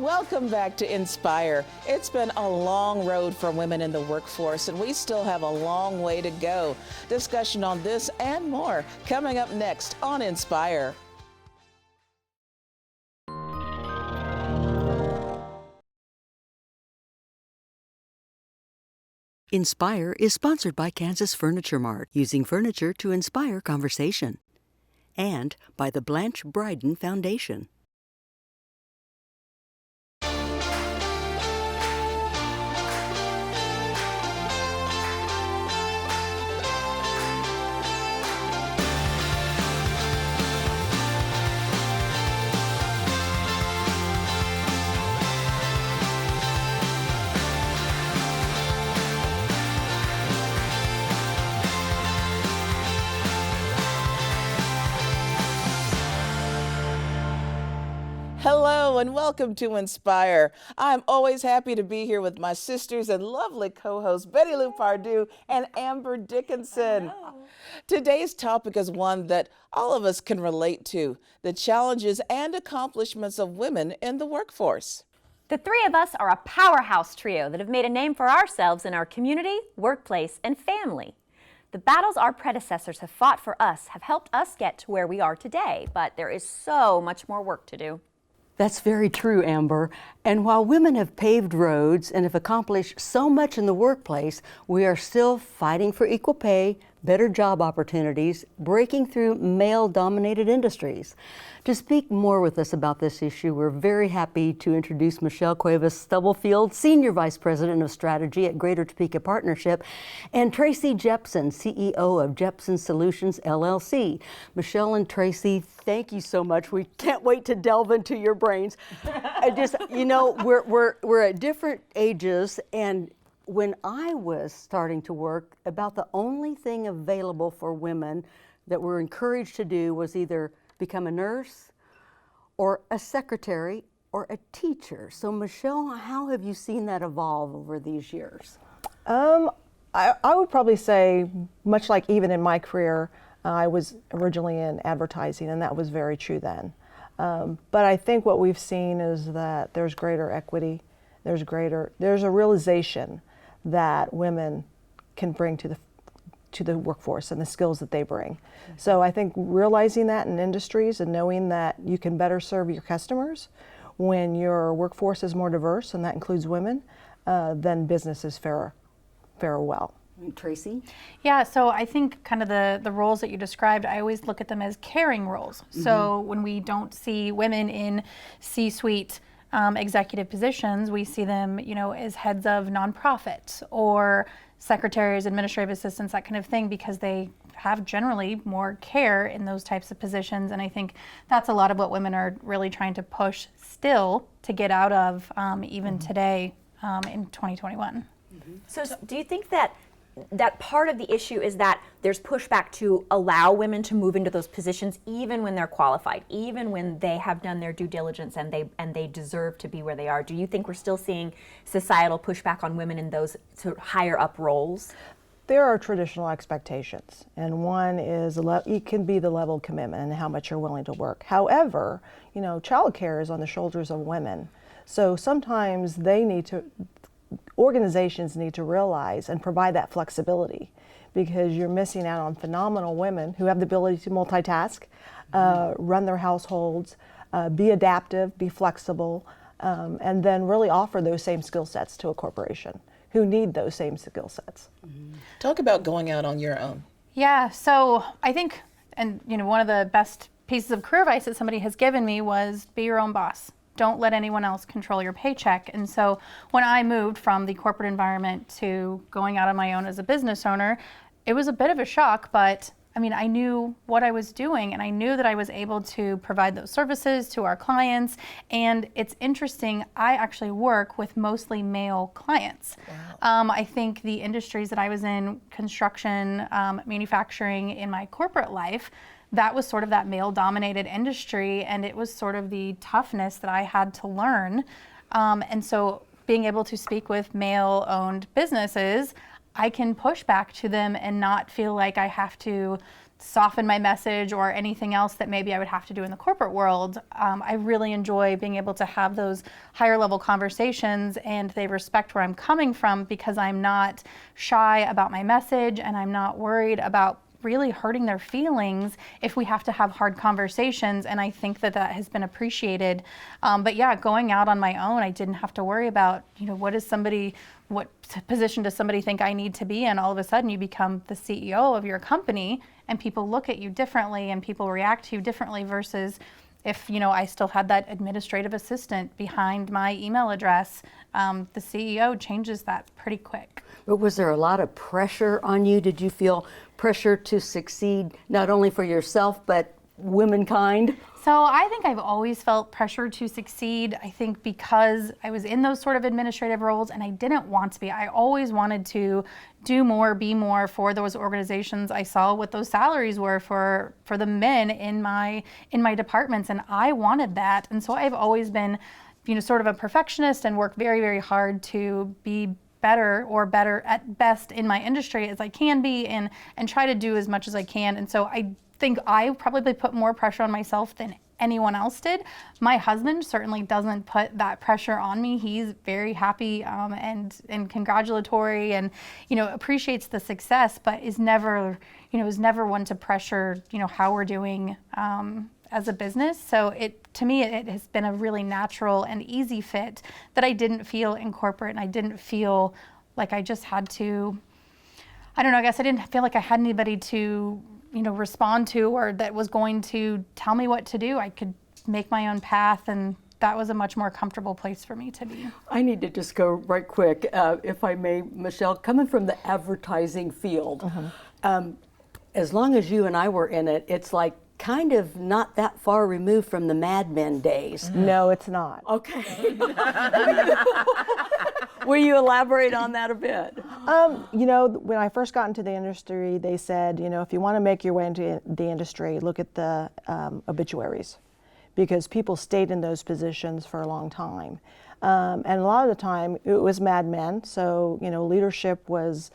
Welcome back to Inspire. It's been a long road for women in the workforce, and we still have a long way to go. Discussion on this and more coming up next on Inspire. Inspire is sponsored by Kansas Furniture Mart, using furniture to inspire conversation. And by the Blanche Bryden Foundation. Hello and welcome to Inspire. I'm always happy to be here with my sisters and lovely co-hosts Betty Lou Pardue and Amber Dickinson. Hello. Today's topic is one that all of us can relate to: the challenges and accomplishments of women in the workforce. The three of us are a powerhouse trio that have made a name for ourselves in our community, workplace, and family. The battles our predecessors have fought for us have helped us get to where we are today, but there is so much more work to do. That's very true, Amber. And while women have paved roads and have accomplished so much in the workplace, we are still fighting for equal pay, better job opportunities, breaking through male-dominated industries. To speak more with us about this issue, we're very happy to introduce Michelle Cuevas Stubblefield, Senior Vice President of Strategy at Greater Topeka Partnership, and Traci Jepson, CEO of Jepson Solutions, LLC. Michelle and Traci, thank you so much. We can't wait to delve into your brains. We're at different ages, and when I was starting to work, about the only thing available for women that we're encouraged to do was either become a nurse or a secretary or a teacher. So Michelle, how have you seen that evolve over these years? I would probably say, much like even in my career, I was originally in advertising, and that was very true then. But I think what we've seen is that there's greater equity, there's a realization that women can bring to the workforce and the skills that they bring. So I think realizing that in industries and knowing that you can better serve your customers when your workforce is more diverse, and that includes women, then businesses fare well. Traci? Yeah, so I think kind of the roles that you described, I always look at them as caring roles. So when we don't see women in C-suite executive positions, we see them, as heads of nonprofits or secretaries, administrative assistants, that kind of thing, because they have generally more care in those types of positions. And I think that's a lot of what women are really trying to push still to get out of even today in 2021. So do you think that part of the issue is that there's pushback to allow women to move into those positions even when they're qualified, even when they have done their due diligence and they deserve to be where they are? Do you think we're still seeing societal pushback on women in those sort of higher up roles? There are traditional expectations, and one is it can be the level of commitment and how much you're willing to work. However, childcare is on the shoulders of women, so sometimes organizations need to realize and provide that flexibility, because you're missing out on phenomenal women who have the ability to multitask, run their households, be adaptive, be flexible, and then really offer those same skill sets to a corporation who need those same skill sets. Talk about going out on your own. Yeah, so I think, and one of the best pieces of career advice that somebody has given me was be your own boss. Don't let anyone else control your paycheck. And so when I moved from the corporate environment to going out on my own as a business owner, it was a bit of a shock, but I knew what I was doing, and I knew that I was able to provide those services to our clients. And it's interesting, I actually work with mostly male clients. Wow. I think the industries that I was in, construction, manufacturing, in my corporate life, that was sort of that male-dominated industry, and it was sort of the toughness that I had to learn. And so being able to speak with male-owned businesses, I can push back to them and not feel like I have to soften my message or anything else that maybe I would have to do in the corporate world. I really enjoy being able to have those higher level conversations, and they respect where I'm coming from because I'm not shy about my message and I'm not worried about really hurting their feelings if we have to have hard conversations, and I think that that has been appreciated. But yeah, going out on my own, I didn't have to worry about, what position does somebody think I need to be in? All of a sudden you become the CEO of your company and people look at you differently and people react to you differently versus if, I still had that administrative assistant behind my email address. The CEO changes that pretty quick. But was there a lot of pressure on you? Did you feel pressure to succeed not only for yourself but womankind? So I think I've always felt pressure to succeed. I think because I was in those sort of administrative roles and I didn't want to be. I always wanted to do more, be more for those organizations. I saw what those salaries were for the men in my departments, and I wanted that. And so I've always been, sort of a perfectionist and worked very, very hard to be better at best in my industry as I can be, and try to do as much as I can. And so I think I probably put more pressure on myself than anyone else did. My husband certainly doesn't put that pressure on me. He's very happy and congratulatory and appreciates the success, but is never one to pressure how we're doing as a business. So to me it has been a really natural and easy fit that I didn't feel in corporate, and I didn't feel like I just had to, I guess I didn't feel like I had anybody to respond to or that was going to tell me what to do. I could make my own path, and that was a much more comfortable place for me to be. I need to just go right quick, if I may, Michelle, coming from the advertising field, as long as you and I were in it, it's like kind of not that far removed from the Mad Men days. No, it's not. Okay. Will you elaborate on that a bit? When I first got into the industry, they said, if you want to make your way into the industry, look at the obituaries, because people stayed in those positions for a long time. And a lot of the time it was Mad Men. So, leadership was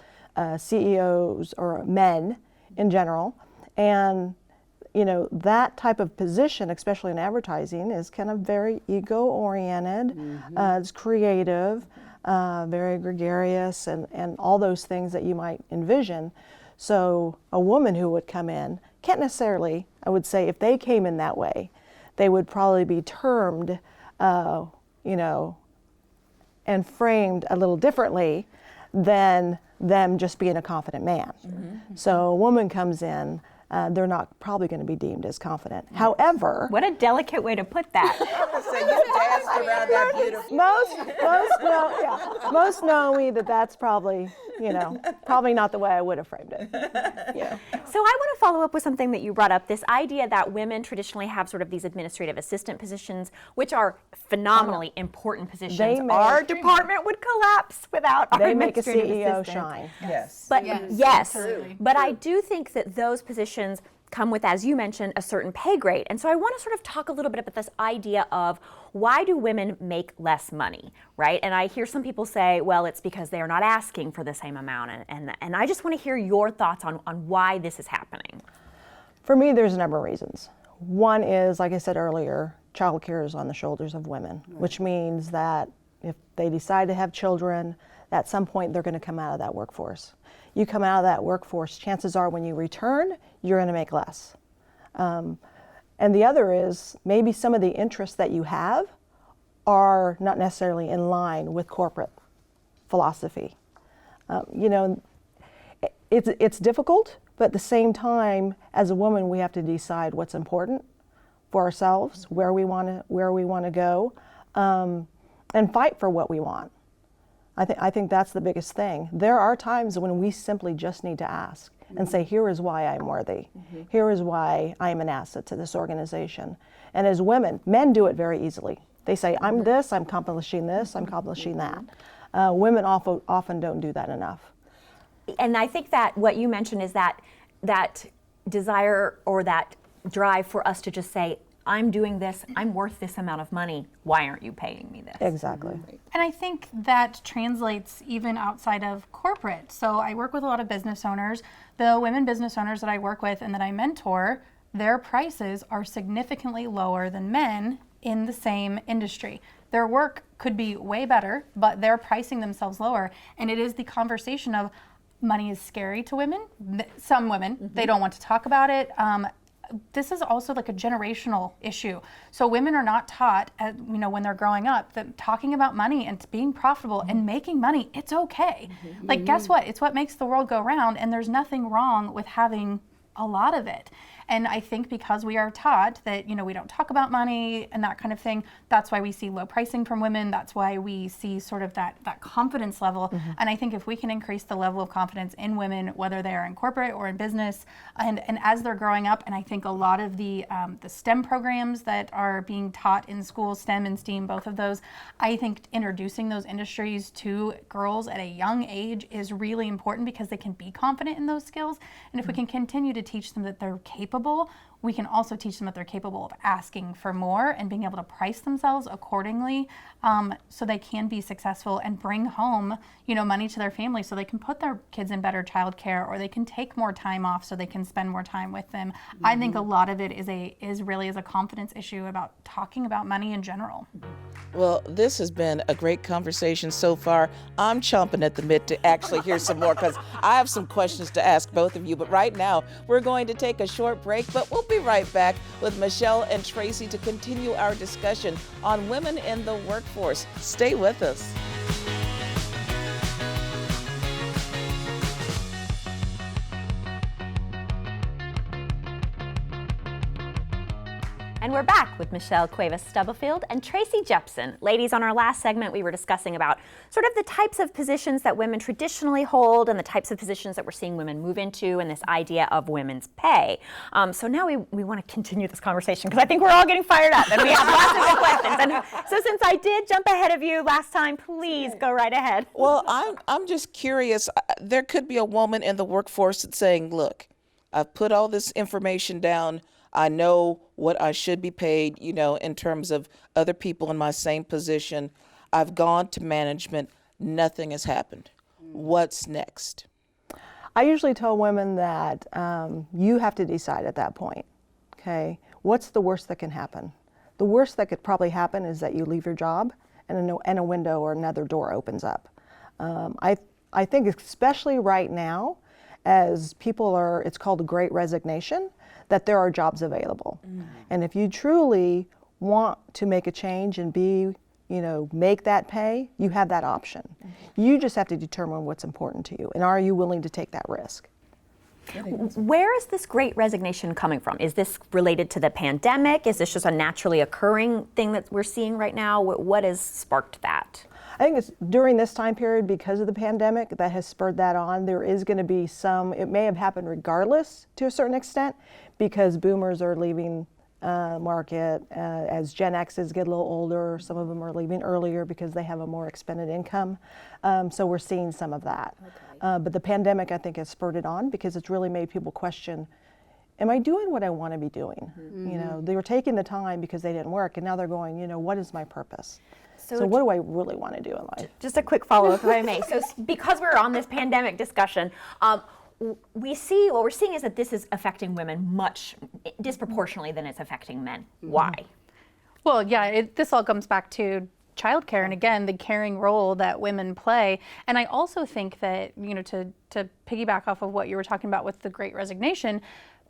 CEOs or men in general. And that type of position, especially in advertising, is kind of very ego-oriented. It's creative, very gregarious, and all those things that you might envision. So a woman who would come in can't necessarily, I would say, if they came in that way, they would probably be termed, and framed a little differently than them just being a confident man. So a woman comes in, they're not probably going to be deemed as confident. However, what a delicate way to put that. So you danced around that beautiful. most know me that's probably, probably not the way I would have framed it. Yeah. So I want to follow up with something that you brought up, this idea that women traditionally have sort of these administrative assistant positions, which are phenomenally important positions. Our department would collapse without our administrative assistant. They make a CEO shine. Yes. But yes, absolutely. but I do think that those positions come with, as you mentioned, a certain pay grade. And so I want to sort of talk a little bit about this idea of why do women make less money, right? And I hear some people say, well, it's because they are not asking for the same amount. And I just want to hear your thoughts on why this is happening. For me, there's a number of reasons. One is, like I said earlier, childcare is on the shoulders of women, which means that if they decide to have children, at some point they're going to come out of that workforce. You come out of that workforce, chances are when you return, you're going to make less. And the other is maybe some of the interests that you have are not necessarily in line with corporate philosophy. It's difficult, but at the same time, as a woman, we have to decide what's important for ourselves, where we want to go, and fight for what we want. I think that's the biggest thing. There are times when we simply just need to ask and say, here is why I'm worthy. Here is why I'm an asset to this organization. And as women, men do it very easily. They say, I'm this, I'm accomplishing this, I'm accomplishing that. Women often don't do that enough. And I think that what you mentioned is that desire or that drive for us to just say, I'm doing this, I'm worth this amount of money, why aren't you paying me this? Exactly. And I think that translates even outside of corporate. So I work with a lot of business owners. The women business owners that I work with and that I mentor, their prices are significantly lower than men in the same industry. Their work could be way better, but they're pricing themselves lower. And it is the conversation of money is scary to women. Some women, they don't want to talk about it. This is also like a generational issue. So women are not taught, when they're growing up, that talking about money and being profitable and making money, it's okay. Like, guess what? It's what makes the world go round, and there's nothing wrong with having a lot of it. And I think because we are taught that, we don't talk about money and that kind of thing, that's why we see low pricing from women. That's why we see sort of that confidence level. And I think if we can increase the level of confidence in women, whether they are in corporate or in business, and as they're growing up, and I think a lot of the STEM programs that are being taught in schools, STEM and STEAM, both of those, I think introducing those industries to girls at a young age is really important because they can be confident in those skills. And if we can continue to teach them that they're capable, we can also teach them that they're capable of asking for more and being able to price themselves accordingly, so they can be successful and bring home, money to their family so they can put their kids in better childcare, or they can take more time off so they can spend more time with them. I think a lot of it is really a confidence issue about talking about money in general. Well, this has been a great conversation so far. I'm chomping at the bit to actually hear some more because I have some questions to ask both of you. But right now, we're going to take a short break, but we'll be right back with Michelle and Traci to continue our discussion on women in the workforce. Stay with us. And we're back with Michelle Cuevas Stubblefield and Traci Jepson. Ladies, on our last segment, we were discussing about sort of the types of positions that women traditionally hold and the types of positions that we're seeing women move into and this idea of women's pay. So now we want to continue this conversation because I think we're all getting fired up and we have lots of good questions. And so since I did jump ahead of you last time, please go right ahead. Well, I'm just curious. There could be a woman in the workforce that's saying, look, I've put all this information down. I know what I should be paid, in terms of other people in my same position. I've gone to management. Nothing has happened. What's next? I usually tell women that you have to decide at that point, okay? What's the worst that can happen? The worst that could probably happen is that you leave your job and a window or another door opens up. I think especially right now, as it's called a great resignation, that there are jobs available. And if you truly want to make a change and make that pay, you have that option. You just have to determine what's important to you, and are you willing to take that risk? Where is this great resignation coming from? Is this related to the pandemic? Is this just a naturally occurring thing that we're seeing right now? What has sparked that? I think it's during this time period because of the pandemic that has spurred that on. There is going to be it may have happened regardless to a certain extent because boomers are leaving market. As Gen X's get a little older, some of them are leaving earlier because they have a more expended income. So we're seeing some of that. Okay. But the pandemic, I think, has spurred it on because it's really made people question, am I doing what I want to be doing? Mm-hmm. They were taking the time because they didn't work, and now they're going, what is my purpose? So what do I really want to do in life? Just a quick follow-up, if I may. So because we're on this pandemic discussion, what we're seeing is that this is affecting women much disproportionately than it's affecting men. Mm-hmm. Why? Well, yeah, this all comes back to childcare, and again, the caring role that women play. And I also think that, to piggyback off of what you were talking about with the Great Resignation,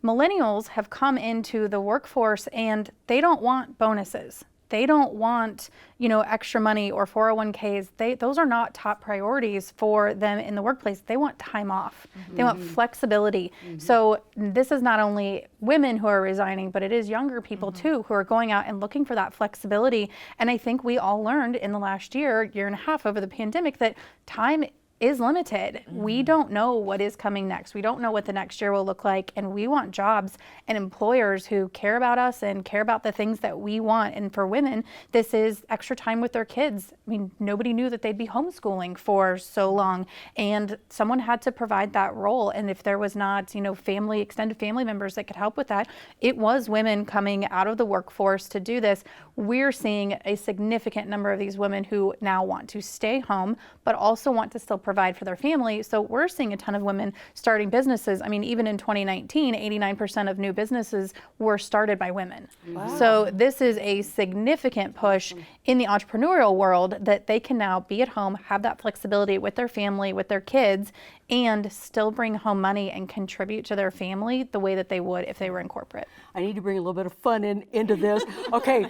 millennials have come into the workforce and they don't want bonuses. They don't want, extra money or 401ks. Those are not top priorities for them in the workplace. They want time off. Mm-hmm. They want flexibility. Mm-hmm. So this is not only women who are resigning, but it is younger people too who are going out and looking for that flexibility. And I think we all learned in the last year and a half over the pandemic that time is limited. We don't know what is coming next. We don't know what the next year will look like, and we want jobs and employers who care about us and care about the things that we want. And for women, this is extra time with their kids. I mean, nobody knew that they'd be homeschooling for so long, and someone had to provide that role. And if there was not, extended family members that could help with that, it was women coming out of the workforce to do this. We're seeing a significant number of these women who now want to stay home, but also want to still provide for their family. So we're seeing a ton of women starting businesses. I mean, even in 2019, 89% of new businesses were started by women. Wow. So this is a significant push in the entrepreneurial world that they can now be at home, have that flexibility with their family, with their kids, and still bring home money and contribute to their family the way that they would if they were in corporate. I need to bring a little bit of fun into this. Okay,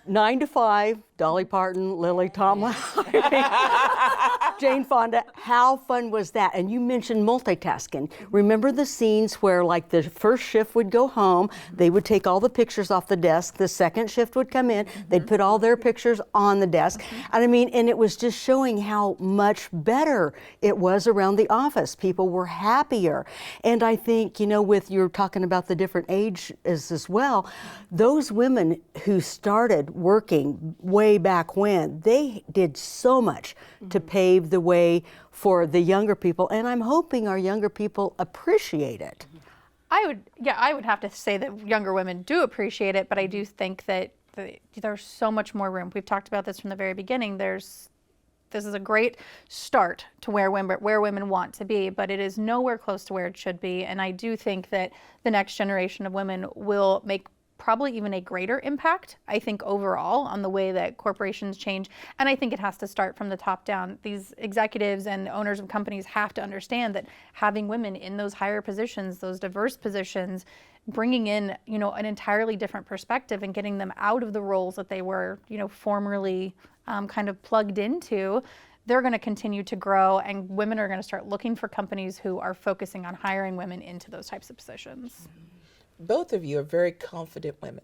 9 to 5, Dolly Parton, Lily Tomlin, Jane Fonda. How fun was that? And you mentioned multitasking. Remember the scenes where like the first shift would go home, they would take all the pictures off the desk, the second shift would come in, they'd put all their pictures on the desk. And I mean, and it was just showing how much better it was around the office. People were happier. And I think, with you're talking about the different ages as well, those women who started working way back when, they did so much to pave the way for the younger people, and I'm hoping our younger people appreciate it. I would have to say that younger women do appreciate it, but I do think that there's so much more room. We've talked about this from the very beginning. This is a great start to where women want to be, but it is nowhere close to where it should be. And I do think that the next generation of women will make probably even a greater impact, I think, overall on the way that corporations change. And I think it has to start from the top down. These executives and owners of companies have to understand that having women in those higher positions, those diverse positions, bringing in, an entirely different perspective and getting them out of the roles that they were, formerly kind of plugged into, they're going to continue to grow, and women are going to start looking for companies who are focusing on hiring women into those types of positions. Both of you are very confident women.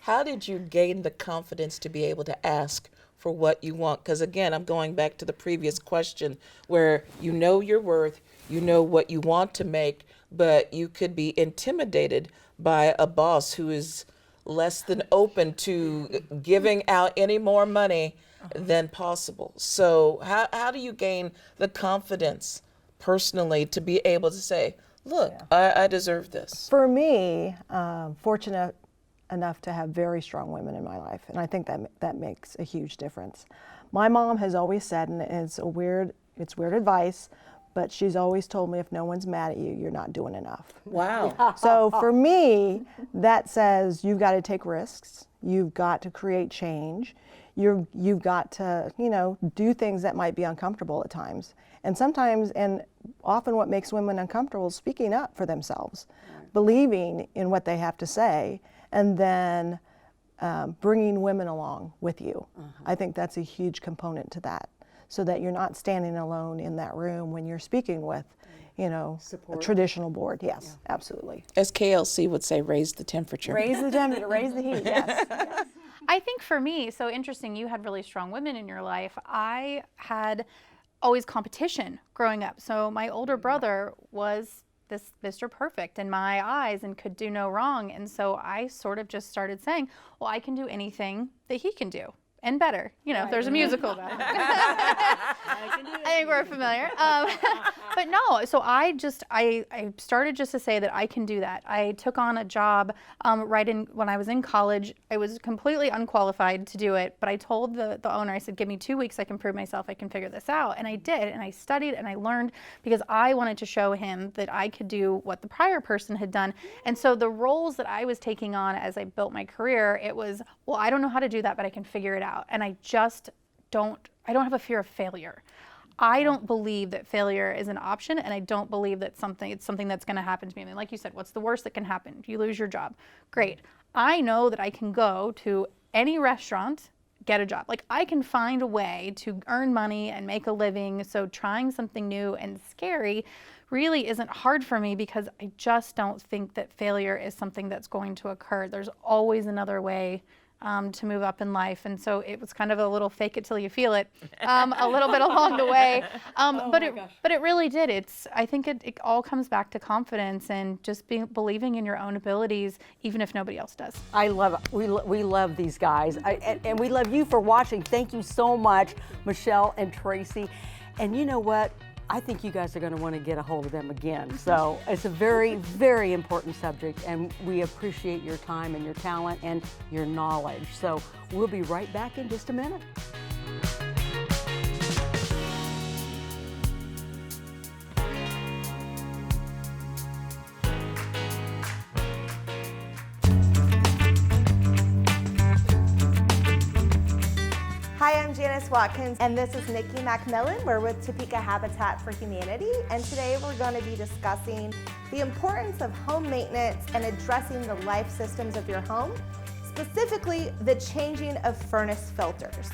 How did you gain the confidence to be able to ask for what you want? Because again, I'm going back to the previous question where you know your worth, you know what you want to make, but you could be intimidated by a boss who is less than open to giving out any more money than possible. So how do you gain the confidence personally to be able to say, look, I deserve this? For me, fortunate enough to have very strong women in my life, and I think that makes a huge difference. My mom has always said, and it's weird advice, but she's always told me, if no one's mad at you, you're not doing enough. Wow. So for me, that says you've got to take risks, you've got to create change, you've got to, do things that might be uncomfortable at times. And sometimes, and often what makes women uncomfortable is speaking up for themselves, believing in what they have to say, and then bringing women along with you. I think that's a huge component to that, so that you're not standing alone in that room when you're speaking with, a traditional board. Yes, absolutely. As KLC would say, raise the temperature. Raise the temperature, raise the heat, yes. I think for me, so interesting, you had really strong women in your life. I had always competition growing up. So my older brother was this Mr. Perfect in my eyes and could do no wrong. And so I sort of just started saying, well, I can do anything that he can do. And better, if there's a musical about it. I think we're familiar. But no, so I started just to say that I can do that. I took on a job when I was in college. I was completely unqualified to do it, but I told the owner, I said, give me 2 weeks, I can prove myself, I can figure this out. And I did, and I studied and I learned because I wanted to show him that I could do what the prior person had done. And so the roles that I was taking on as I built my career, it was, well, I don't know how to do that, but I can figure it out. And I don't have a fear of failure. I don't believe that failure is an option, and I don't believe that it's something that's going to happen to me. I mean, like you said, what's the worst that can happen? You lose your job. Great. I know that I can go to any restaurant, get a job. Like, I can find a way to earn money and make a living. So trying something new and scary really isn't hard for me, because I just don't think that failure is something that's going to occur. There's always another way to move up in life. And so it was kind of a little fake it till you feel it, a little bit along the way. But it really did. I think it all comes back to confidence and just believing in your own abilities, even if nobody else does. I love it. We love these guys. And we love you for watching. Thank you so much, Michelle and Traci. And you know what? I think you guys are going to want to get a hold of them again. So it's a very, very important subject, and we appreciate your time and your talent and your knowledge. So we'll be right back in just a minute. Hi, I'm Janice Watkins, and this is Nikki MacMillan. We're with Topeka Habitat for Humanity, and today we're going to be discussing the importance of home maintenance and addressing the life systems of your home, specifically the changing of furnace filters.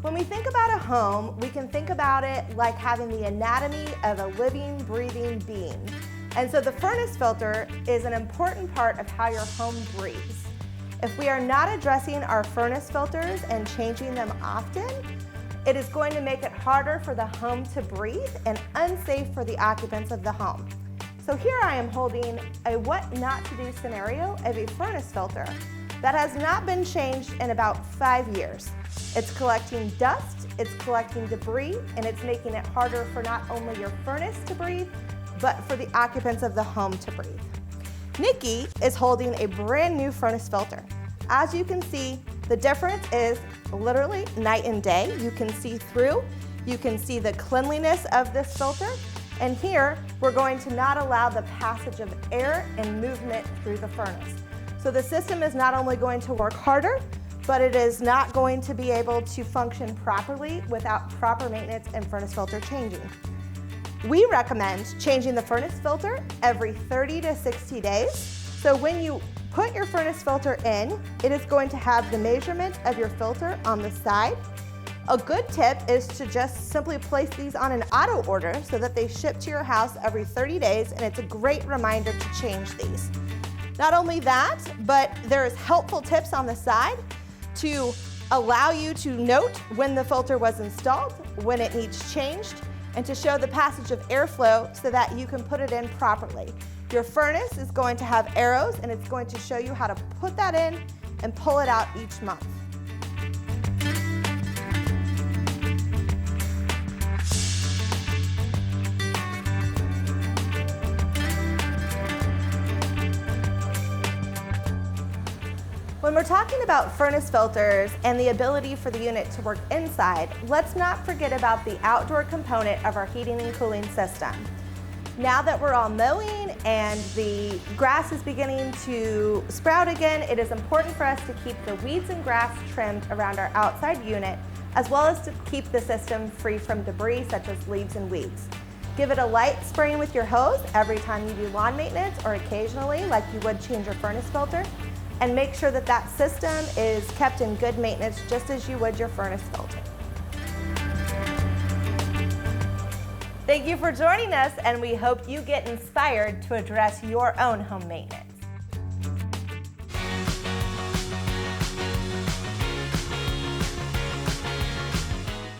When we think about a home, we can think about it like having the anatomy of a living, breathing being. And so the furnace filter is an important part of how your home breathes. If we are not addressing our furnace filters and changing them often, it is going to make it harder for the home to breathe and unsafe for the occupants of the home. So here I am holding a what not to do scenario of a furnace filter that has not been changed in about 5 years. It's collecting dust, it's collecting debris, and it's making it harder for not only your furnace to breathe, but for the occupants of the home to breathe. Nikki is holding a brand new furnace filter. As you can see, the difference is literally night and day. You can see through, you can see the cleanliness of this filter, and here we're going to not allow the passage of air and movement through the furnace. So the system is not only going to work harder, but it is not going to be able to function properly without proper maintenance and furnace filter changing. We recommend changing the furnace filter every 30 to 60 days. So when you put your furnace filter in, it is going to have the measurement of your filter on the side. A good tip is to just simply place these on an auto order so that they ship to your house every 30 days, and it's a great reminder to change these. Not only that, but there's helpful tips on the side to allow you to note when the filter was installed, when it needs changed, and to show the passage of airflow so that you can put it in properly. Your furnace is going to have arrows, and it's going to show you how to put that in and pull it out each month. When we're talking about furnace filters and the ability for the unit to work inside, let's not forget about the outdoor component of our heating and cooling system. Now that we're all mowing and the grass is beginning to sprout again, it is important for us to keep the weeds and grass trimmed around our outside unit, as well as to keep the system free from debris such as leaves and weeds. Give it a light spraying with your hose every time you do lawn maintenance or occasionally like you would change your furnace filter. And make sure that that system is kept in good maintenance just as you would your furnace filter. Thank you for joining us, and we hope you get inspired to address your own home maintenance.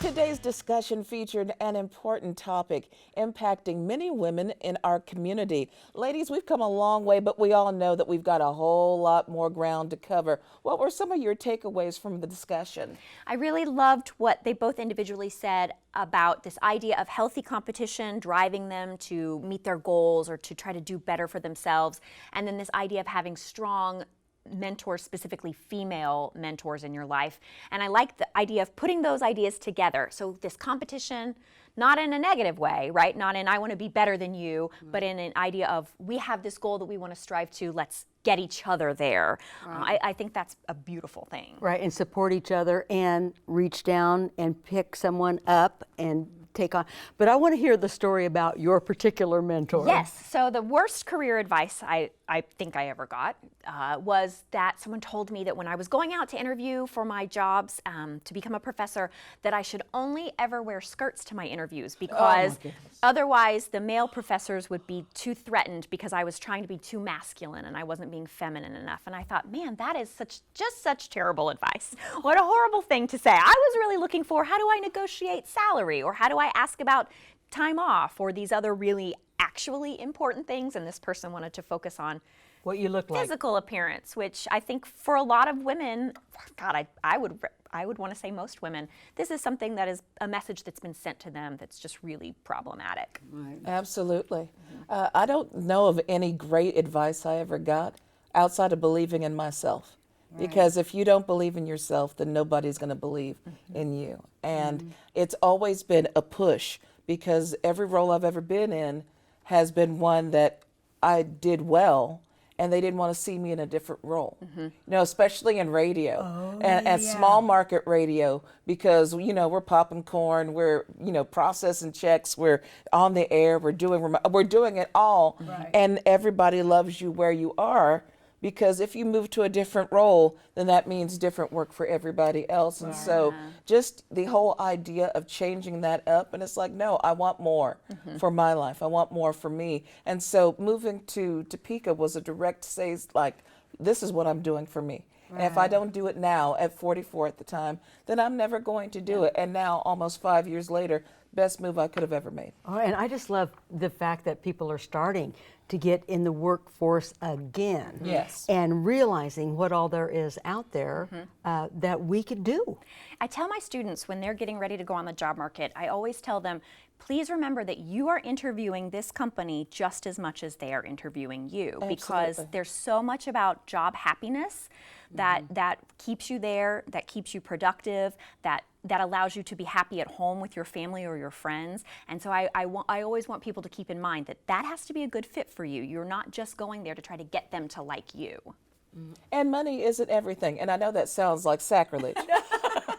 Today's discussion featured an important topic impacting many women in our community. Ladies, we've come a long way, but we all know that we've got a whole lot more ground to cover. What were some of your takeaways from the discussion? I really loved what they both individually said about this idea of healthy competition, driving them to meet their goals or to try to do better for themselves, and then this idea of having strong mentors, specifically female mentors in your life. And I like the idea of putting those ideas together. So this competition, not in a negative way, right? Not in I want to be better than you, but in an idea of we have this goal that we want to strive to, let's get each other there. Right. I think that's a beautiful thing. Right, and support each other and reach down and pick someone up and take on. But I want to hear the story about your particular mentor. Yes. So the worst career advice I think I ever got was that someone told me that when I was going out to interview for my jobs to become a professor, that I should only ever wear skirts to my interviews because otherwise the male professors would be too threatened because I was trying to be too masculine and I wasn't being feminine enough. And I thought, man, that is just such terrible advice. What a horrible thing to say. I was really looking for, how do I negotiate salary, or how do I ask about time off, or these other really actually important things, and this person wanted to focus on what you look like. Physical appearance, which I think for a lot of women, God, I would want to say most women, this is something that is a message that's been sent to them that's just really problematic. Right. Absolutely. I don't know of any great advice I ever got outside of believing in myself. Because if you don't believe in yourself, then nobody's going to believe in you. And it's always been a push, because every role I've ever been in has been one that I did well, and they didn't want to see me in a different role. You know, especially in radio and small market radio, because, you know, we're popping corn, we're, you know, processing checks, we're on the air, we're doing it all, and everybody loves you where you are. Because if you move to a different role, then that means different work for everybody else. And so just the whole idea of changing that up, and it's like, no, I want more for my life. I want more for me. And so moving to Topeka was a direct say, like, this is what I'm doing for me. And if I don't do it now at 44 at the time, then I'm never going to do it. And now, almost 5 years later, best move I could have ever made. Oh, and I just love the fact that people are starting to get in the workforce again. Yes. And realizing what all there is out there that we could do. I tell my students when they're getting ready to go on the job market, I always tell them, please remember that you are interviewing this company just as much as they are interviewing you. Because there's so much about job happiness that keeps you there, that keeps you productive, that allows you to be happy at home with your family or your friends. And so I always want people to keep in mind that has to be a good fit for you. You're not just going there to try to get them to like you. And money isn't everything. And I know that sounds like sacrilege.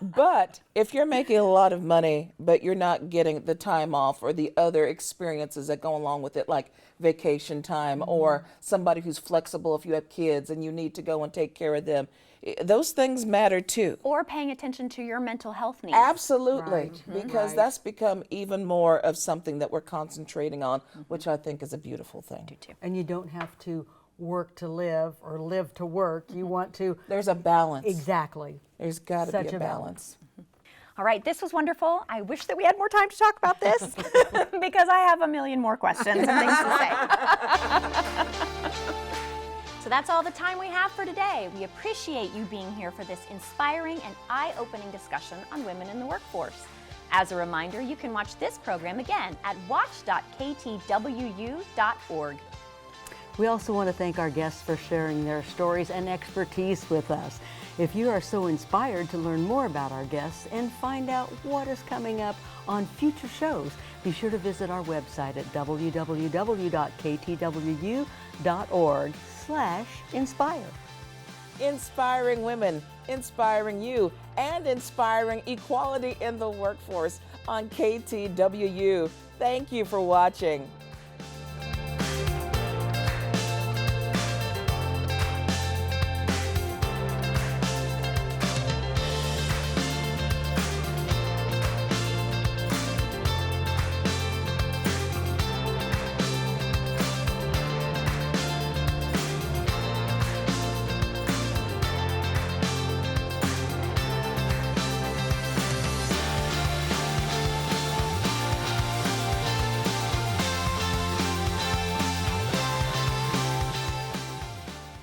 But if you're making a lot of money, but you're not getting the time off or the other experiences that go along with it, like vacation time or somebody who's flexible if you have kids and you need to go and take care of them, those things matter too. Or paying attention to your mental health needs. Absolutely, because that's become even more of something that we're concentrating on, which I think is a beautiful thing. I do too. And you don't have to work to live or live to work. You want to. There's a balance. Exactly. There's got to be a balance. All right, this was wonderful. I wish that we had more time to talk about this because I have a million more questions and things to say. So that's all the time we have for today. We appreciate you being here for this inspiring and eye-opening discussion on women in the workforce. As a reminder, you can watch this program again at watch.ktwu.org. We also want to thank our guests for sharing their stories and expertise with us. If you are so inspired to learn more about our guests and find out what is coming up on future shows, be sure to visit our website at www.ktwu.org/inspire. Inspiring women, inspiring you, and inspiring equality in the workforce on KTWU. Thank you for watching.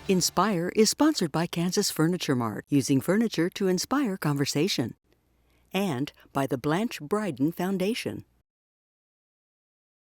Inspire is sponsored by Kansas Furniture Mart, using furniture to inspire conversation. And by the Blanche Bryden Foundation.